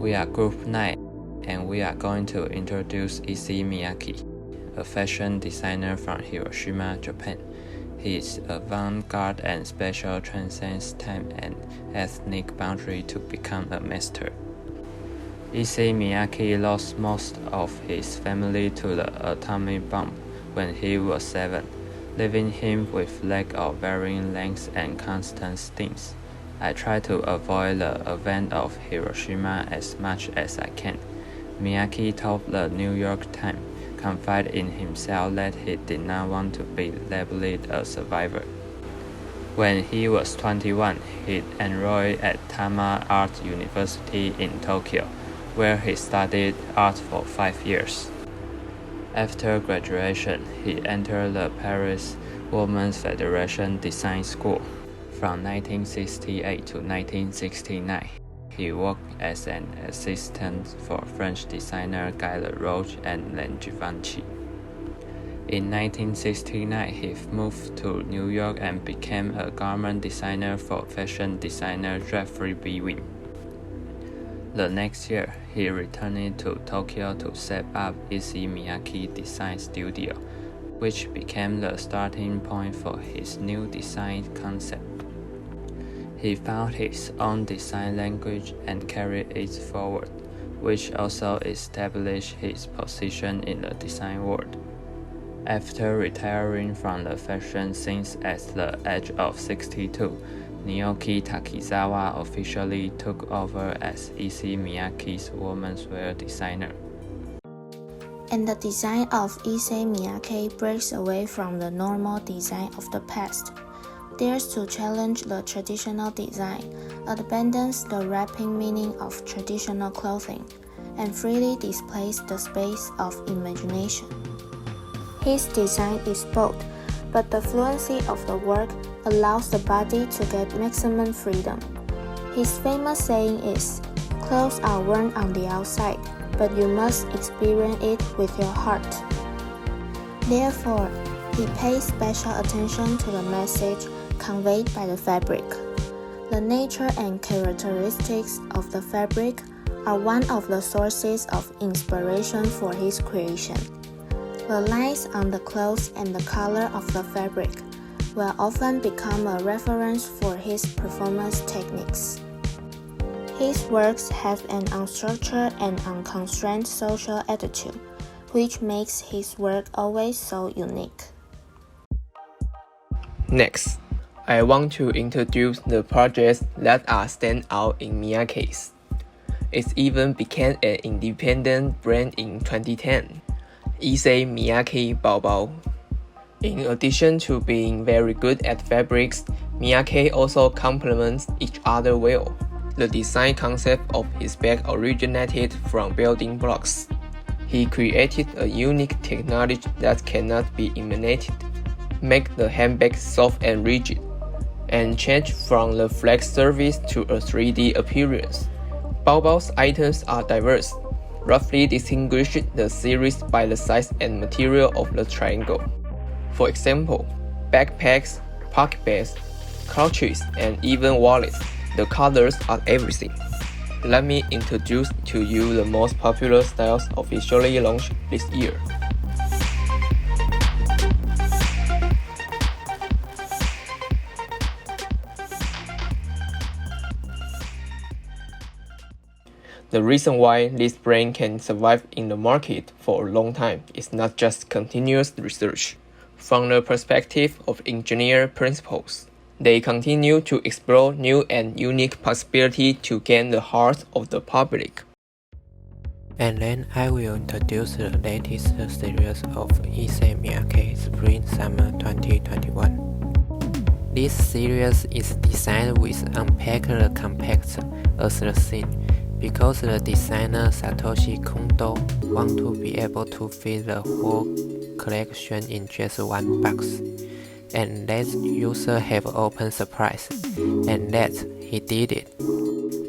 We are Group 9 and we are going to introduce Issey Miyake, a fashion designer from Hiroshima, Japan. He is avant-garde and special transcends time and ethnic boundary to become a master. Issey Miyake lost most of his family to the atomic bomb when he was 7, leaving him with legs of varying lengths and constant stings. I try to avoid the event of Hiroshima as much as I can. Miyake told the New York Times, confided in himself that he did not want to be labeled a survivor. When he was 21, he enrolled at Tama Art University in Tokyo, where he studied art for 5 years. After graduation, he entered the Paris Women's Federation Design School. From 1968 to 1969, he worked as an assistant for French designer Guy Laroche and Len Givenchy. In 1969, he moved to New York and became a garment designer for fashion designer Jeffrey B. Wynne. The next year, he returned to Tokyo to set up Issey Miyake Design Studio, which became the starting point for his new design concept. He found his own design language and carried it forward, which also established his position in the design world. After retiring from the fashion scene at the age of 62, Naoki Takizawa officially took over as Issey Miyake's womenswear designer. And the design of Issey Miyake breaks away from the normal design of the past, dares to challenge the traditional design, abandons the wrapping meaning of traditional clothing, and freely displays the space of imagination. His design is bold, but the fluency of the work allows the body to get maximum freedom. His famous saying is, "Clothes are worn on the outside, but you must experience it with your heart." Therefore, he pays special attention to the message conveyed by the fabric. The nature and characteristics of the fabric are one of the sources of inspiration for his creation. The lines on the clothes and the color of the fabric will often become a reference for his performance techniques. His works have an unstructured and unconstrained social attitude, which makes his work always so unique. Next, I want to introduce the projects that are stand out in Miyake's. It even became an independent brand in 2010, Issey Miyake Baobao. In addition to being very good at fabrics, Miyake also complements each other well. The design concept of his bag originated from building blocks. He created a unique technology that cannot be imitated, make the handbag soft and rigid, and change from the flex surface to a 3D appearance. Baobao's items are diverse, roughly distinguishing the series by the size and material of the triangle. For example, backpacks, pocket bags, couches, and even wallets. The colors are everything. Let me introduce to you the most popular styles officially launched this year. The reason why this brand can survive in the market for a long time is not just continuous research. From the perspective of engineer principles, they continue to explore new and unique possibilities to gain the heart of the public. And then I will introduce the latest series of Issey Miyake Spring Summer 2021. This series is designed with unpack the compact as the theme, because the designer Satoshi Kondo wants to be able to fit the whole collection in just one box, and let users have open surprise, and that he did it.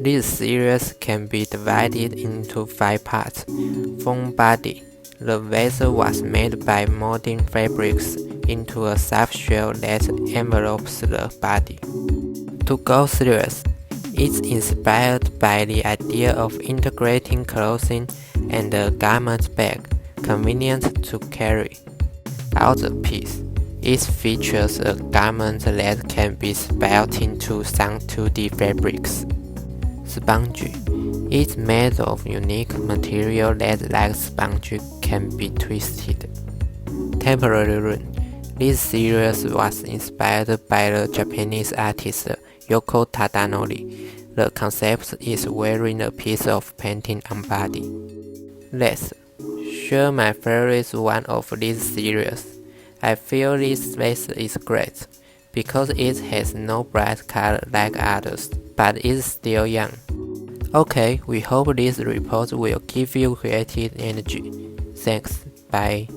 This series can be divided into 5 parts. Foam body. The vessel was made by molding fabrics into a soft shell that envelopes the body. To go serious, It's inspired by the idea of integrating clothing and a garment bag, convenient to carry. Out the piece, it features a garment that can be spelled into some 2D fabrics. Sponge. It's made of unique material that, like sponge, can be twisted. Temporary run. This series was inspired by the Japanese artist Yoko Tadanori. The concept is wearing a piece of painting on body. Lace. Sure, my favorite one of this series. I feel this lace is great because it has no bright color like others, but it's still young. Okay, we hope this report will give you creative energy. Thanks, bye.